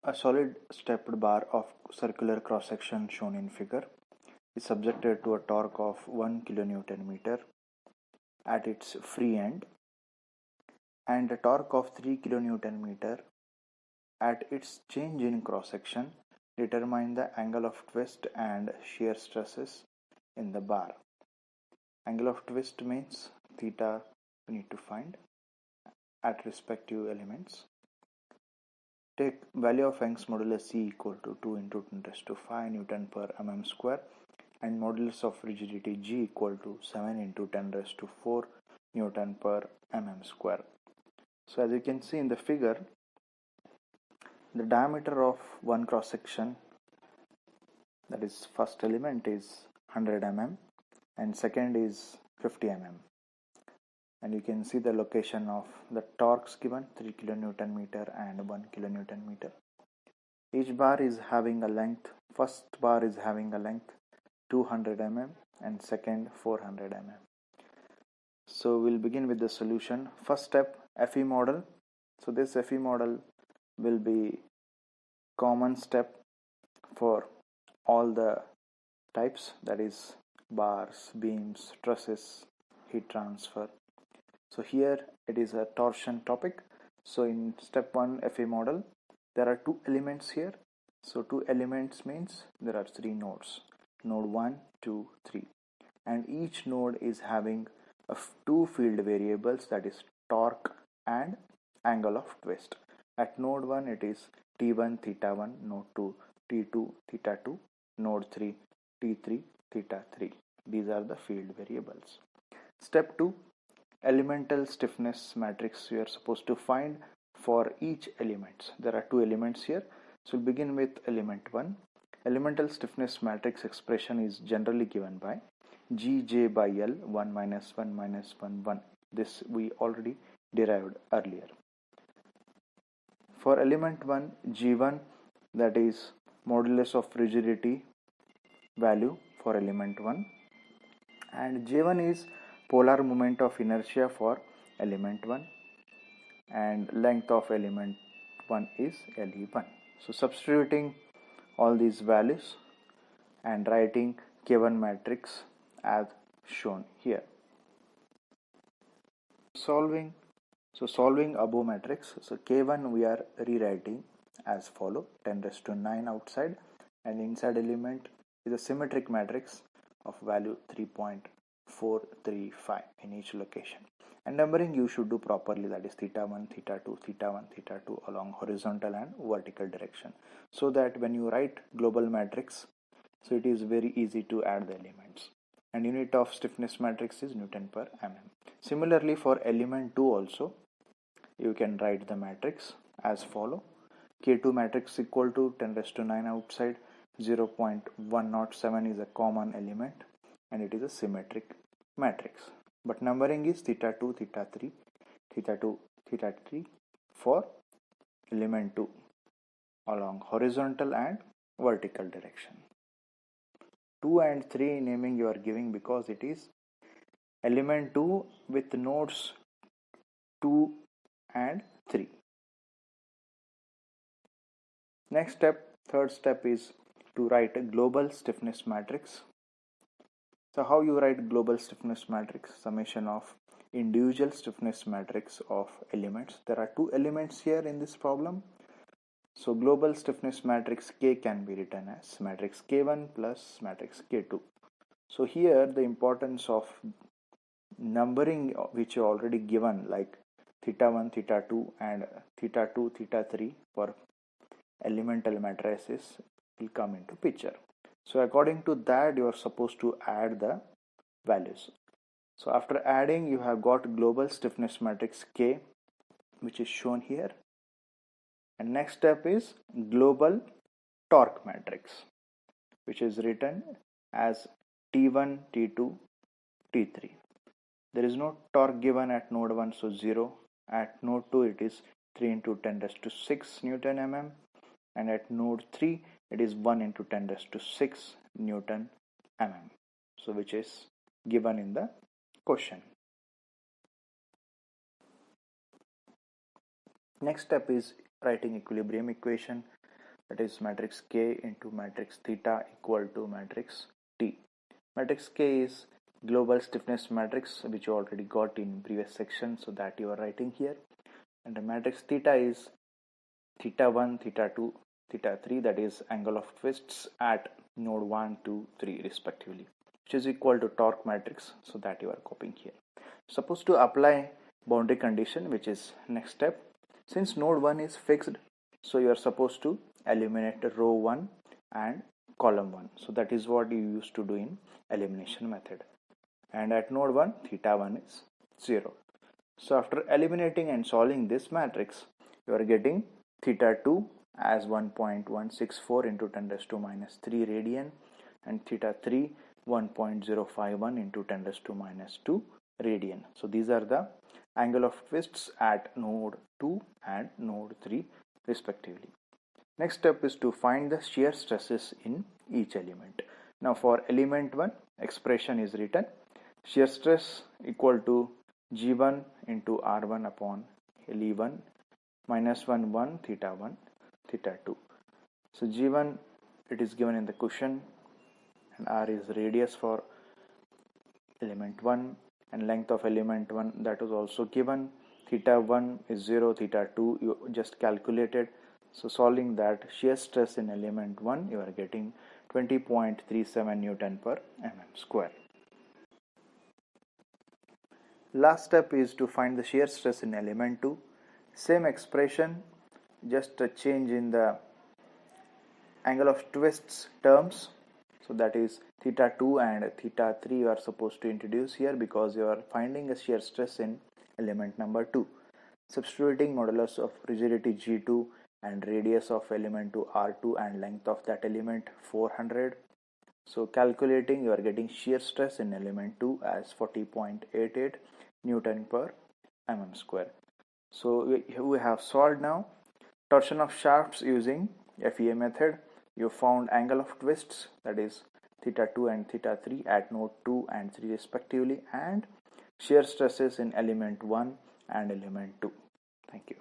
A solid stepped bar of circular cross-section shown in figure is subjected to a torque of 1 kN meter at its free end and a torque of 3 kN meter at its change in cross-section. Determine the angle of twist and shear stresses in the bar. Angle of twist means theta we need to find at respective elements. Take value of Young's modulus C equal to 2 into 10 raised to 5 Newton per mm square and modulus of rigidity G equal to 7 into 10 raised to 4 Newton per mm square. So as you can see in the figure, the diameter of one cross section, that is first element, is 100 mm and second is 50 mm. And you can see the location of the torques given 3 kN meter and 1 kN meter. Each bar is having a length, first bar is having a length 200 mm and second 400 mm. So we'll begin with the solution. First step, FE model. So this FE model will be common step for all the types, that is bars, beams, trusses, heat transfer. So here it is a torsion topic. So in step 1 FE model, there are two elements here. So two elements means there are three nodes, node 1, 2, 3, and each node is having two field variables, that is torque and angle of twist. At node 1 it is T1 theta 1, node 2 T2 theta 2, node 3 T3 theta 3. These are the field variables. Step 2, elemental stiffness matrix we are supposed to find for each element. There are two elements here. So we'll begin with element 1. Elemental stiffness matrix expression is generally given by Gj by L 1 minus 1 minus 1 1. This we already derived earlier. For element 1, G1, that is modulus of rigidity value for element 1, and J1 is polar moment of inertia for element 1, and length of element 1 is Le1. So substituting all these values and writing K1 matrix as shown here. Solving above matrix, so K1 we are rewriting as follow: 10 raised to 9 outside, and inside element is a symmetric matrix of value 3.435 in each location. And numbering you should do properly, that is theta 1, theta 2, theta 1, theta 2 along horizontal and vertical direction, so that when you write global matrix, so it is very easy to add the elements. And unit of stiffness matrix is Newton per mm. Similarly for element 2 also you can write the matrix as follow: K2 matrix equal to 10 raised to 9 outside, 0.107 is a common element and it is a symmetric matrix, but numbering is theta 2, theta 3, theta 2, theta 3 for element 2 along horizontal and vertical direction. 2 and 3 naming you are giving because it is element 2 with nodes 2 and 3. Next step, third step, is to write a global stiffness matrix. So how you write global stiffness matrix? Summation of individual stiffness matrix of elements. There are two elements here in this problem. So global stiffness matrix K can be written as matrix K1 plus matrix K2. So here the importance of numbering which you already given, like theta 1, theta 2 and theta 2, theta 3 for elemental matrices will come into picture. So according to that you are supposed to add the values. So after adding you have got global stiffness matrix K, which is shown here, and next step is global torque matrix, which is written as T1, T2, T3. There is no torque given at node 1, so 0. At node 2 it is 3 into 10 raised to 6 Newton mm, and at node 3 it is 1 into 10 raised to 6 Newton mm, so which is given in the question. Next step is writing equilibrium equation. that is matrix K into matrix theta equal to matrix T. Matrix K is global stiffness matrix, which you already got in previous section, so that you are writing here. And the matrix theta is theta 1, theta 2, theta 3, that is angle of twists at node 1, 2, 3 respectively, which is equal to torque matrix, so that you are copying here. Suppose to apply boundary condition, which is next step. Since node 1 is fixed, so you are supposed to eliminate row 1 and column 1. So that is what you used to do in elimination method. And at node 1, theta 1 is 0. So after eliminating and solving this matrix, you are getting theta 2 as 1.164 into 10 raised to minus 3 radian, and theta 3 1.051 into 10 raised to minus 2 radian. So these are the angle of twists at node 2 and node 3 respectively. Next step is to find the shear stresses in each element. Now for element 1, expression is written: shear stress equal to G1 into R1 upon Le1 minus 1 theta 1 theta 2. So G1, it is given in the question, and R is radius for element 1, and length of element 1, that was also given. Theta 1 is 0, theta 2 you just calculated. So solving that, shear stress in element 1, you are getting 20.37 Newton per mm square. Last step is to find the shear stress in element 2. Same expression, just a change in the angle of twists terms. So that is theta 2 and theta 3 you are supposed to introduce here, because you are finding a shear stress in element number 2. Substituting modulus of rigidity G2 and radius of element 2 R2 and length of that element 400. So calculating, you are getting shear stress in element 2 as 40.88 Newton per mm square. So we have solved now torsion of shafts using FEA method. You found angle of twists, that is theta 2 and theta 3 at node 2 and 3 respectively, and shear stresses in element 1 and element 2. Thank you.